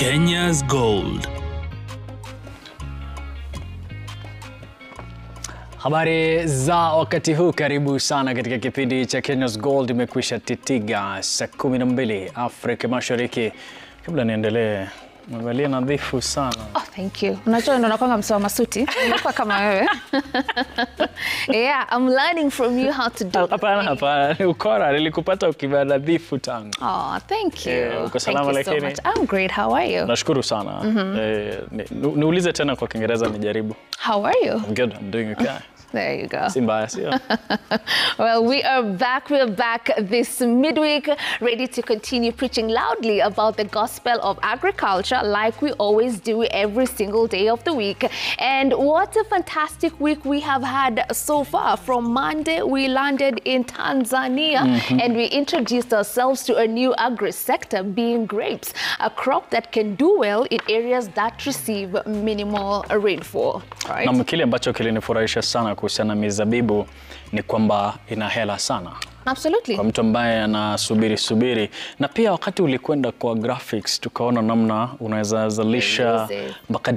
Kenya's Gold. Habari za wakati huu, karibu sana katika kipindi cha Kenya's Gold. Imekwisha titiga saa 12 Afrika Mashariki. Kabla niendelee, mwangalia nadhifu sana. Oh, thank you. Unajua ndo nakwanga msawa masuti. Nimekuwa kama wewe. Yeah, I'm learning from you how to do. Hapana, ukora nilikupata ukiwa nadhifu tangu. Oh, thank you. Uko salama Thank you so lakini? much. I'm great. How are you? Nashukuru sana. Niulize tena kwa Kiingereza nijaribu. How are you? I'm good. I'm doing okay. There you go. Simba, sio? Well, we are back. We're back this midweek, ready to continue preaching loudly about the gospel of agriculture like we always do every single day of the week. And what a fantastic week we have had so far. From Monday, we landed in Tanzania and we introduced ourselves to a new agri-sector, being grapes, a crop that can do well in areas that receive minimal rainfall. Right? Na kile ambacho kilinifurahisha sana kuhusiana na mizabibu ni kwamba ina hela sana. Absolutely. Kwa mtu ambaye anasubiri. Na pia wakati ulikwenda kwa graphics tukaona namna unaweza zalisha mpaka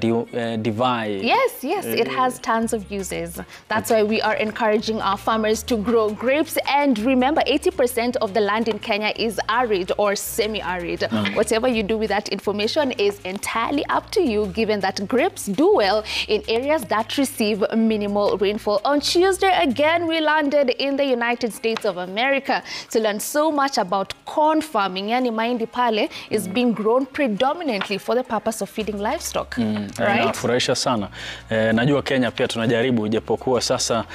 divai. Yes, it has tons of uses. That's why we are encouraging our farmers to grow grapes. And remember, 80% of the land in Kenya is arid or semi-arid. Whatever you do with that information is entirely up to you, given that grapes do well in areas that receive minimal rainfall. On Tuesday, again, we landed in the United States of America to learn so much about corn farming. Yani mahindi pale is being grown predominantly for the purpose of feeding livestock. Right? Nafurahisha sana. Najua Kenya pia tunajaribu, japokuwa sasa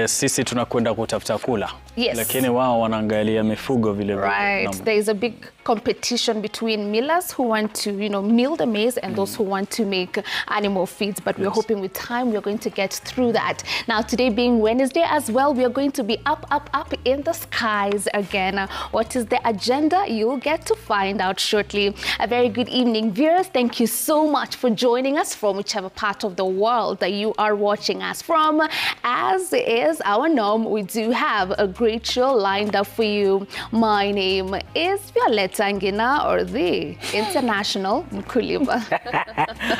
sisi tunakwenda kutafuta kula. Yes. Lakini wao wanaangalia mifugo vile vile. Right. There is a big competition between millers who want to, mill the maize and those who want to make animal feeds. But we're hoping with time we're going to get through that. Now, today being Wednesday as well, we are going to be up in the skies again. What is the agenda? You'll get to find out shortly. A very good evening, viewers. Thank you so much for joining us from whichever part of the world that you are watching us from. As is our norm, we do have a great show lined up for you. My name is Violeta Ngina, or the International Mkulima.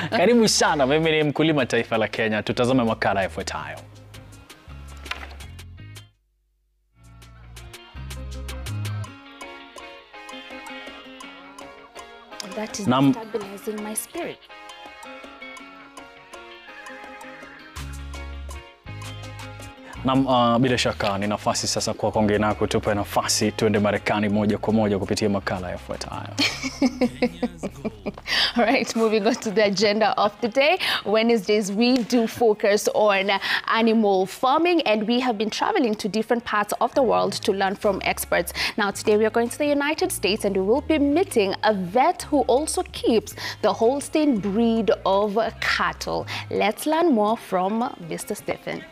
Karibu sana, mimi ni mkulima taifa la Kenya. Tutazame makala yafuatayo. That is stabilizing my spirit. Na bila shaka ni nafasi sasa kwa kuongea nako, tupe nafasi tuende Marekani moja kwa moja kupitia makala yafuatayo. All right, moving on to the agenda of the day. Wednesdays, we do focus on animal farming, and we have been traveling to different parts of the world to learn from experts. Now, today we are going to the United States, and we will be meeting a vet who also keeps the Holstein breed of cattle. Let's learn more from Mr. Stephen.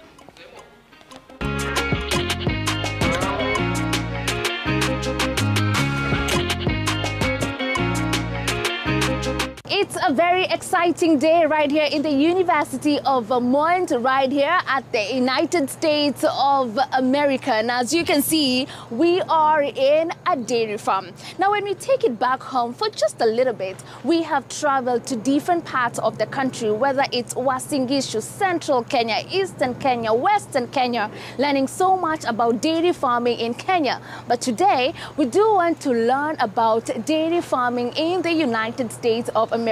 It's a very exciting day right here in the University of Vermont, right here at the United States of America. And as you can see, we are in a dairy farm. Now, when we take it back home for just a little bit, we have traveled to different parts of the country, whether it's Uasin Gishu, Central Kenya, Eastern Kenya, Western Kenya, learning so much about dairy farming in Kenya. But today, we do want to learn about dairy farming in the United States of America.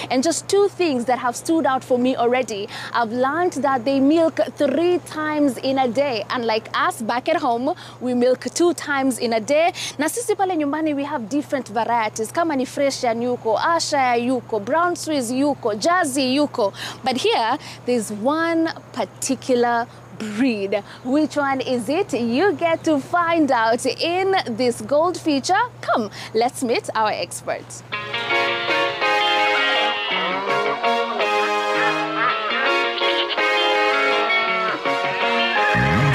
And just two things that have stood out for me already. I've learned that they milk 3 times in a day. Unlike us back at home, we milk 2 times in a day. Na sisi pale nyumbani, we have different varieties. Kama ni Fresian yuko, Ayrshire yuko, Brown Swiss yuko, Jersey yuko. But here, there's one particular breed. Which one is it? You get to find out in this gold feature. Come, let's meet our experts.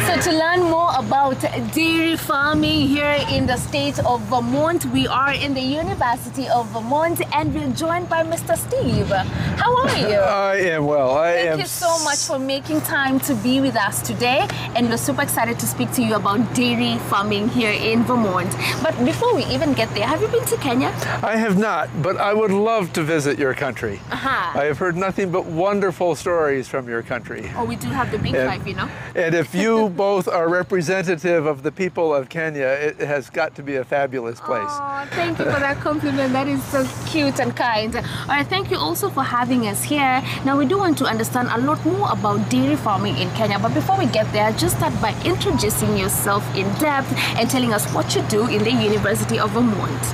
So to learn more about about dairy farming here in the state of Vermont. We are in the University of Vermont and we're joined by Mr. Steve. How are you? I am well. Thank you so much for making time to be with us today, and we're super excited to speak to you about dairy farming here in Vermont. But before we even get there, have you been to Kenya? I have not, but I would love to visit your country. I have heard nothing but wonderful stories from your country. Oh, we do have the big five, you know. And if you both are representative of the people of Kenya, it has got to be a fabulous place. Oh, thank you for that compliment. That is so cute and kind. All right, thank you also for having us here. Now, we do want to understand a lot more about dairy farming in Kenya. But before we get there, just start by introducing yourself in depth and telling us what you do in the University of Vermont.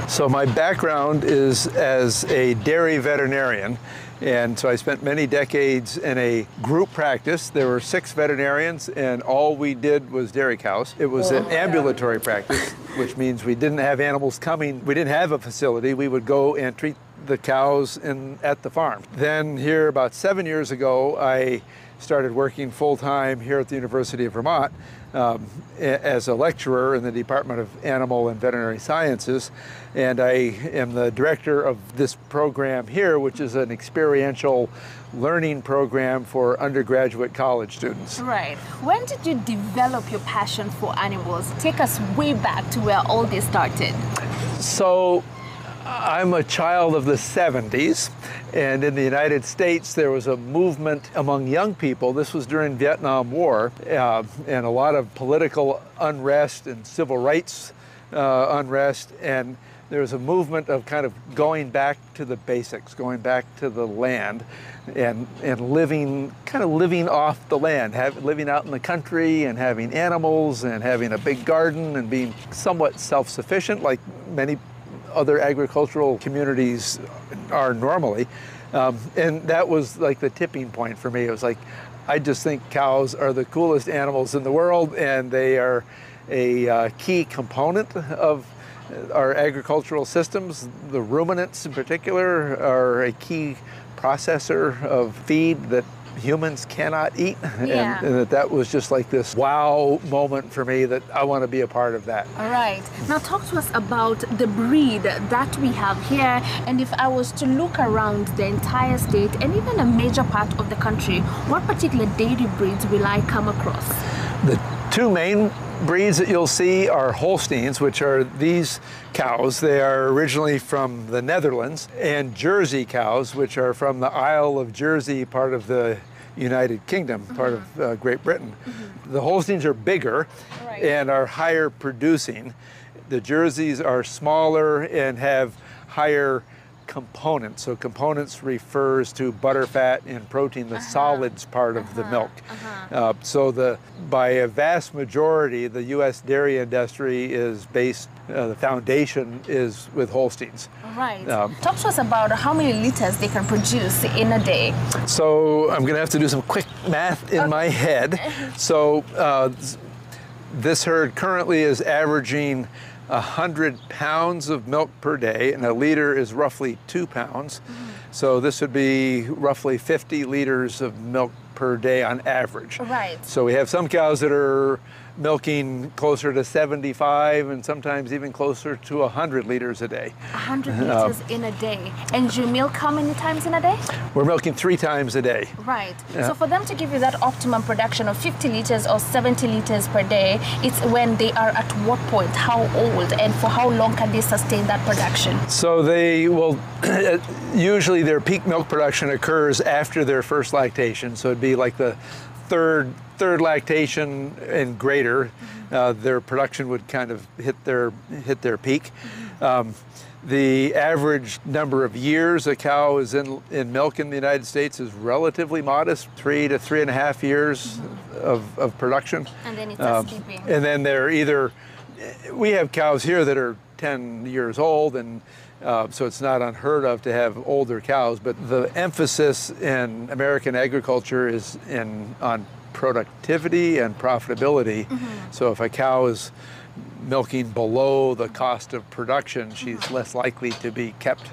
So my background is as a dairy veterinarian. And so I spent many decades in a group practice. There were 6 veterinarians, and all we did was dairy cows. It was an ambulatory practice, which means we didn't have animals coming. We didn't have a facility. We would go and treat the cows at the farm. Then here about 7 years ago, I started working full-time here at the University of Vermont as a lecturer in the Department of Animal and Veterinary Sciences. And I am the director of this program here, which is an experiential learning program for undergraduate college students. Right. When did you develop your passion for animals? Take us way back to where all this started. So I'm a child of the 70s, and in the United States there was a movement among young people. This was during Vietnam War, and a lot of political unrest and civil rights unrest, and there was a movement of kind of going back to the basics, going back to the land, and living off the land, living out in the country and having animals and having a big garden and being somewhat self-sufficient like many other agricultural communities are normally. And that was like the tipping point for me. It was like, I just think cows are the coolest animals in the world, and they are a key component of our agricultural systems. The ruminants in particular are a key processor of feed that humans cannot eat. Yeah. And that was just like this wow moment for me that I want to be a part of that. All right. Now talk to us about the breed that we have here, and if I was to look around the entire state and even a major part of the country, what particular dairy breeds will I come across? The 2 main breeds that you'll see are Holsteins, which are these cows. They are originally from the Netherlands, and Jersey cows, which are from the Isle of Jersey, part of the United Kingdom, part of Great Britain. The Holsteins are bigger and are higher producing. The Jerseys are smaller and have higher components. So components refers to butter, fat, and protein, the solids part of the milk. So by a vast majority, the U.S. dairy industry is based, the foundation is with Holsteins. Right. Talk to us about how many liters they can produce in a day. So I'm going to have to do some quick math in my head. So this herd currently is averaging 100 pounds of milk per day, and a liter is roughly 2 pounds. So this would be roughly 50 liters of milk per day on average. Right. So we have some cows that are milking closer to 75 and sometimes even closer to 100 liters a day. 100 liters in a day. And you milk how many times in a day? We're milking 3 times a day. Right. So for them to give you that optimum production of 50 liters or 70 liters per day, it's when they are at what point, how old, and for how long can they sustain that production? So they will, usually their peak milk production occurs after their first lactation. So it'd be like the third lactation and greater, their production would kind of hit their peak. The average number of years a cow is in milk in the United States is relatively modest, 3 to 3.5 years of production. And then it's sleeping. And then they're either, we have cows here that are 10 years old, and so it's not unheard of to have older cows, but the emphasis in American agriculture is on productivity and profitability. So if a cow is milking below the cost of production, she's less likely to be kept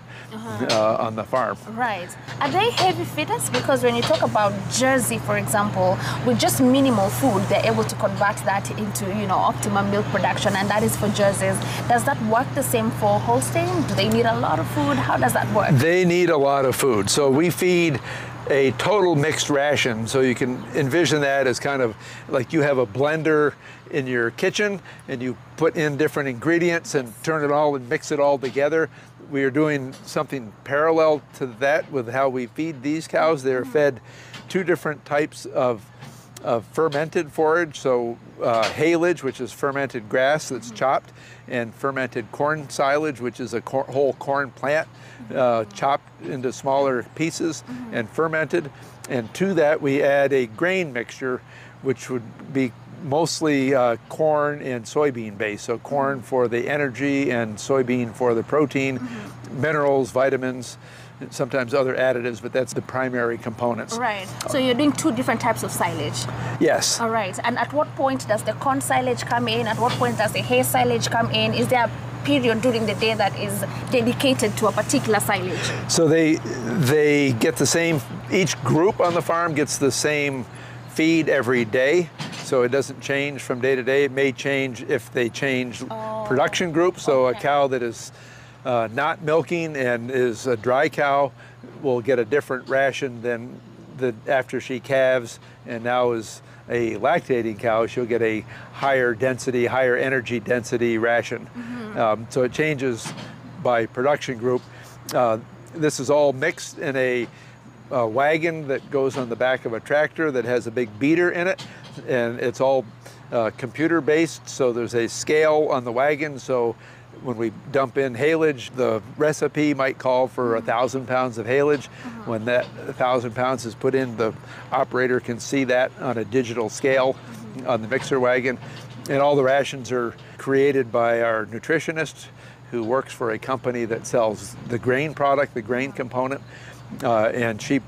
on the farm. Right. Are they heavy feeders? Because when you talk about Jersey, for example, with just minimal food, they're able to convert that into, optimum milk production, and that is for Jerseys. Does that work the same for Holstein? Do they need a lot of food? How does that work? They need a lot of food. So we feed a total mixed ration. So you can envision that as kind of like you have a blender in your kitchen and you put in different ingredients and turn it all and mix it all together. We are doing something parallel to that with how we feed these cows. They're fed two different types of fermented forage. So haylage, which is fermented grass that's chopped, and fermented corn silage, which is a whole corn plant chopped into smaller pieces and fermented. And to that we add a grain mixture, which would be mostly corn and soybean based. So corn for the energy and soybean for the protein, minerals, vitamins, sometimes other additives, but that's the primary components. Right. So you're doing two different types of silage. Yes. All right. And at what point does the corn silage come in? At what point does the hay silage come in? Is there a period during the day that is dedicated to a particular silage? So they get the same, each group on the farm gets the same feed every day. So it doesn't change from day to day. It may change if they change production group. So a cow that is not milking and is a dry cow will get a different ration than after she calves and now is a lactating cow. She'll get a higher density, higher energy density ration. So it changes by production group. This is all mixed in a wagon that goes on the back of a tractor that has a big beater in it, and it's all computer based. So there's a scale on the wagon. So when we dump in haylage, the recipe might call for 1,000 pounds of haylage. When that 1,000 pounds is put in, the operator can see that on a digital scale on the mixer wagon. And all the rations are created by our nutritionist, who works for a company that sells the grain product, the grain component. And she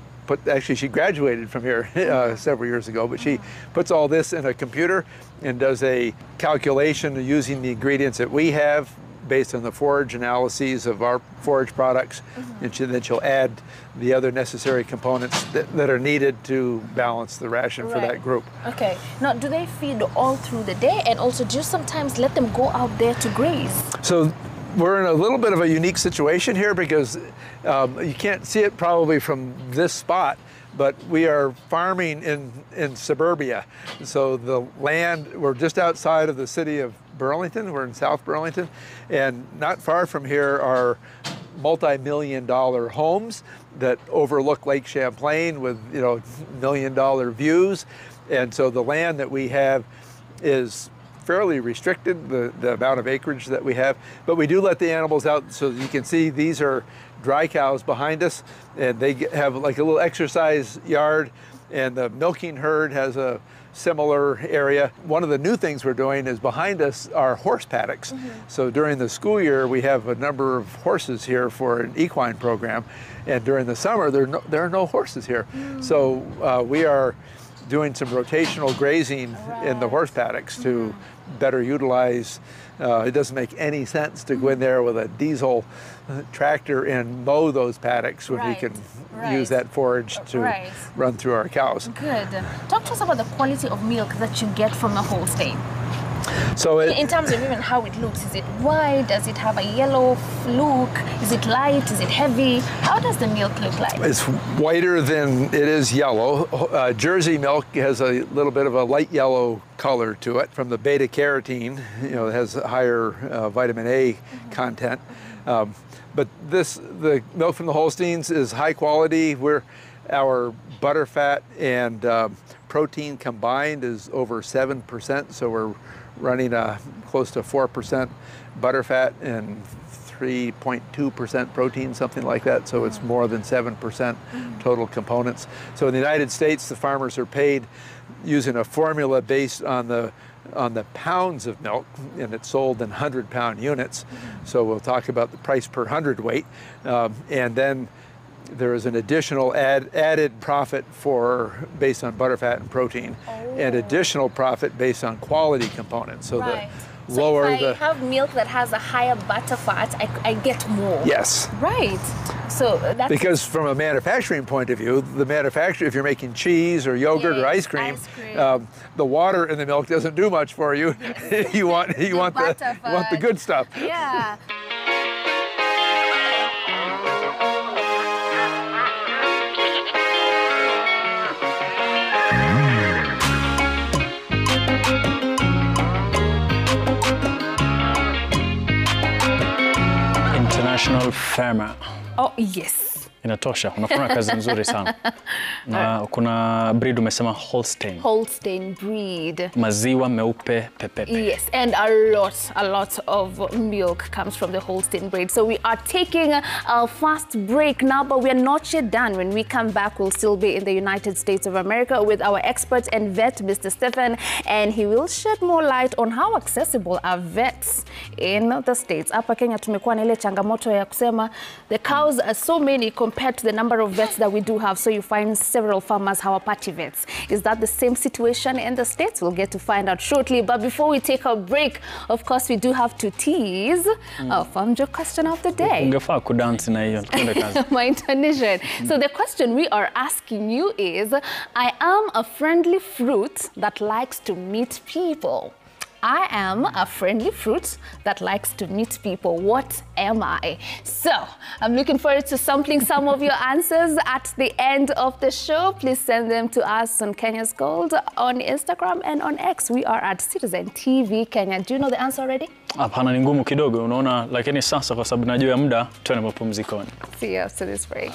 graduated from here several years ago, but she puts all this in a computer and does a calculation using the ingredients that we have based on the forage analyses of our forage products, and then she'll add the other necessary components that are needed to balance the ration for that group. Okay. Now, do they feed all through the day, and also do you sometimes let them go out there to graze? So we're in a little bit of a unique situation here because you can't see it probably from this spot, but we are farming in suburbia. So the land, we're just outside of the city of Burlington. We're in South Burlington, and not far from here are multi-million-dollar homes that overlook Lake Champlain with million-dollar views. And so the land that we have is fairly restricted, the amount of acreage that we have, but we do let the animals out. So you can see these are dry cows behind us, and they have like a little exercise yard, and the milking herd has a similar area. One of the new things we're doing is behind us are horse paddocks. So during the school year, we have a number of horses here for an equine program, and during the summer, there are no horses here. So we are doing some rotational grazing in the horse paddocks to better utilize. It doesn't make any sense to go in there with a diesel tractor and mow those paddocks when we can use that forage to run through our cows. Good. Talk to us about the quality of milk that you get from a Holstein. So in terms of even how it looks, is it white? Does it have a yellow look? Is it light? Is it heavy? How does the milk look like? It's whiter than it is yellow. Jersey milk has a little bit of a light yellow color to it from the beta carotene. It has higher vitamin A content. But the milk from the Holsteins is high quality. Our butterfat and protein combined is over 7%, so we're running close to 4% butterfat and 3.2% protein, something like that. So it's more than 7% total components. So in the United States, the farmers are paid using a formula based on the pounds of milk, and it's sold in 100-pound units. So we'll talk about the price per hundredweight, and then there is an additional added profit based on butterfat and protein, and additional profit based on quality components. So the lower if I have milk that has a higher butter fat, I get more. Yes. Right. So that's Because from a manufacturing point of view, if you're making cheese or yogurt or ice cream, the water in the milk doesn't do much for you. Yes. you want the good stuff. Yeah. International Farmer. Oh, yes. Inatosha, unafanya kazi nzuri sana. Na kuna breed umesema Holstein. Holstein breed. Maziwa meupe pepepe. Yes, and a lot of milk comes from the Holstein breed. So we are taking our first break now, but we are not yet done. When we come back, we'll still be in the United States of America with our expert and vet, Mr. Stephen, and he will shed more light on how accessible are vets in the States. Hapa Kenya tumekuwa na ile changamoto ya kusema the cows are so many compared to the number of vets that we do have, so you find several farmers hawapati vets. Is that the same situation in the States? We'll get to find out shortly. But before we take a break, of course, we do have to tease our Famjo question of the day. Ungefaa kudance na hiyo. My intonation. So the question we are asking you is, I am a friendly fruit that likes to meet people. I am a friendly fruit that likes to meet people. What am I? So, I'm looking forward to sampling some of your answers at the end of the show. Please send them to us on Kenya's Gold, on Instagram and on X. We are at Citizen TV Kenya. Do you know the answer already? Hapana, ni ngumu kidogo, unaona, lakini sasa kwa sababu najua muda tuende mapumzikoni. See you after this break.